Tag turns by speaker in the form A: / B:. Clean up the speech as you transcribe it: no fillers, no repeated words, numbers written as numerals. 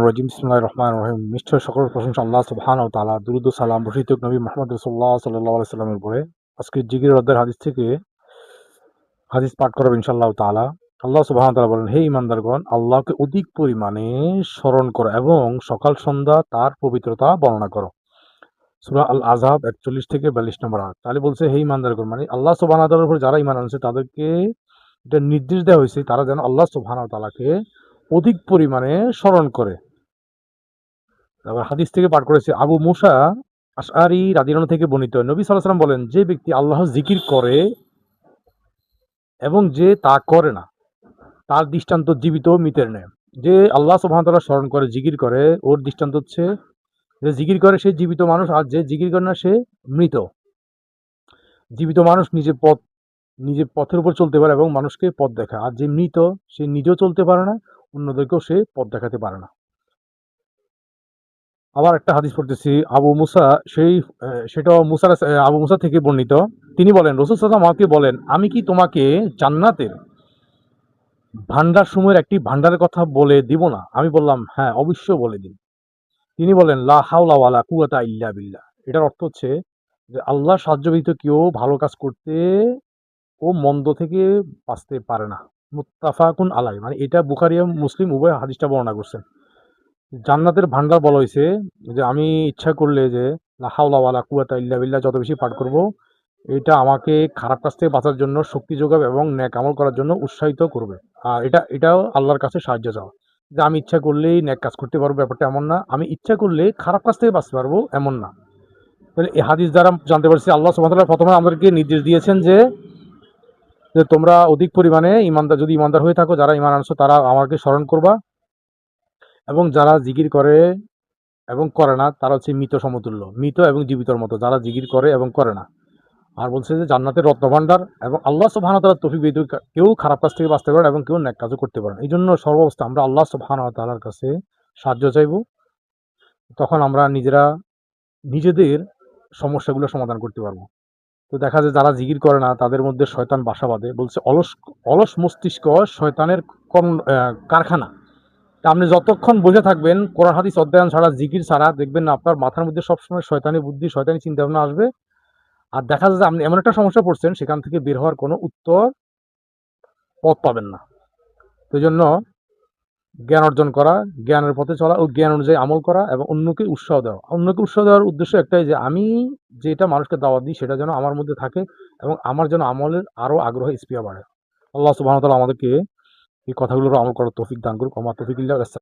A: রাজিম বিসমিল্লাহির রহমানির রহিম। নিশ্চয় সকল প্রশংসা আল্লাহ সুবহানাহু ওয়া তাআলা, দুরূদ ও সালাম বর্ষিত নবী মুহাম্মদ রাসূলুল্লাহ সাল্লাল্লাহু আলাইহি সাল্লামের উপরে। আজকে জিকির অধ্যায়ের হাদিস থেকে হাদিস পাঠ করব ইনশাআল্লাহ তাআলা। আল্লাহ সুবহানাহু ওয়া তাআলা বলেন, হে ঈমানদারগণ, আল্লাহকে অধিক পরিমাণে স্মরণ করো এবং সকাল সন্ধ্যা তার পবিত্রতা বর্ণনা করো। সূরা আল আযহাব ৪১ থেকে ৪২ নম্বর আয়াত। তাহলে বলছে, হে ঈমানদারগণ, মানে আল্লাহ সুবহানাহু ওয়া তাআলার উপর যারা ঈমান আনছে তাদেরকে এটা নির্দেশ দেওয়া হয়েছে তারা যেন আল্লাহ সুবহানাহু ওয়া তাআলাকে অধিক পরিমাণে স্মরণ করে। তারপর হাদিস থেকে পাঠ করেছে আবু মুসা আশআরী রাদিয়াল্লাহু থেকে বর্ণিত, নবী সাল্লাল্লাহু আলাইহি ওয়াসাল্লাম বলেন, যে ব্যক্তি আল্লাহর জিকির করে এবং যে তা করে না, তার দৃষ্টান্ত জীবিত ও মৃতের ন্যায়। যে আল্লাহ সুবহানাহু ওয়া তাআলা স্মরণ করে জিকির করে, ওর দৃষ্টান্ত হচ্ছে যে জিকির করে সে জীবিত মানুষ, আর যে জিকির করে না সে মৃত। জীবিত মানুষ নিজের পথের উপর চলতে পারে এবং মানুষকে পথ দেখায়, আর যে মৃত সে নিজেও চলতে পারে না, অন্যদেরকেও সে পথ দেখাতে পারে না। আবার একটা হাদিস পড়তেছি, আবু মুসা সেটাও আবু মুসা থেকে বর্ণিত। তিনি বলেন, রাসূল সাল্লাল্লাহু আলাইহি ওয়াসাল্লাম আমাকে বলেন, আমি কি তোমাকে জান্নাতের ভান্ডার সমূহের একটি ভান্ডারের কথা বলে দিব না? আমি বললাম, হ্যাঁ, অবশ্যই বলে দিন। তিনি বলেন, লা হাওলা ওয়ালা কুওয়াতা ইল্লা বিল্লাহ। এটার অর্থ হচ্ছে যে আল্লাহর সাহায্য ব্যতীত কেউ ভালো কাজ করতে ও মন্দ থেকে বাঁচতে পারে না। মুত্তাফাকুন আলাইহি, মানে এটা বুখারী এবং মুসলিম উভয় হাদিসটা বর্ণনা করছেন। জান্নাতের ভান্ডার বলা হয়েছে যে আমি ইচ্ছা করলে যে লা হাওলা ওয়ালা কুওয়াতা ইল্লা বিল্লাহ যত বেশি পাঠ করব, এটা আমাকে খারাপ কাজ থেকে বাঁচার জন্য শক্তি যোগাবে এবং নেক আমল করার জন্য উৎসাহিত করবে। আর এটাও আল্লাহর কাছে সাহায্য চাওয়া, যে আমি ইচ্ছা করলেই নেক কাজ করতে পারবো, ব্যাপারটা এমন না। আমি ইচ্ছা করলে খারাপ কাজ থেকে বাঁচতে পারবো, এমন না। তাহলে এই হাদিস দ্বারা জানতে পারছি আল্লাহ সুবহানাহু ওয়া তাআলা প্রথমে আমাদেরকে নির্দেশ দিয়েছেন যে তোমরা অধিক পরিমাণে যদি ইমানদার হয়ে থাকো, যারা ইমান আনছো তারা আমাকে স্মরণ করবা, এবং যারা জিকির করে এবং করে না তারা হচ্ছে মৃত সমতুল্য, মৃত এবং জীবিতর মতো, যারা জিকির করে এবং করে না। আর বলছে যে জান্নাতের রত্নভাণ্ডার এবং আল্লাহ সুবহানাহু ওয়া তাআলার তৌফিক ব্যতীত কেউ খারাপ কাজ থেকে বাঁচতে পারে না এবং কেউ নেক কাজও করতে পারে না। এই জন্য সর্বাবস্থা আমরা আল্লাহ সুবহানাহু ওয়া তাআলার কাছে সাহায্য চাইব। তখন আমরা নিজেদের সমস্যাগুলো সমাধান করতে পারবো। তো দেখা যায় যারা জিকির করে না তাদের মধ্যে শয়তান বাসা বাঁধে। বলছে অলস অলস মস্তিষ্ক শয়তানের কারখানা। তা আপনি যতক্ষণ বসে থাকবেন কোরআন হাদিস অধ্যয়ন ছাড়া, জিকির ছাড়া, দেখবেন না আপনার মাথার মধ্যে সবসময় শয়তানি বুদ্ধি, শয়তানি চিন্তাভাবনা আসবে। আর দেখা যায় যে আপনি এমন একটা সমস্যা পড়ছেন, সেখান থেকে বের হওয়ার কোনো পথ পাবেন না। তো এইজন্য জ্ঞান অর্জন করা, জ্ঞানের পথে চলা ও জ্ঞান অনুযায়ী আমল করা এবং অন্যকে উৎসাহ দেওয়া। অন্যকে উৎসাহ দেওয়ার উদ্দেশ্য একটাই, যে আমি যেটা মানুষকে দাওয়াত দিই সেটা যেন আমার মধ্যে থাকে এবং আমার যেন আমলের আরো আগ্রহ স্পৃহা বাড়ে। আল্লাহ সুবহানাহু ওয়া তাআলা আমাদেরকে এই কথাগুলোর আমল করার তৌফিক দান করুক। ওয়া মা তৌফিক ইল্লা বিল্লাহ।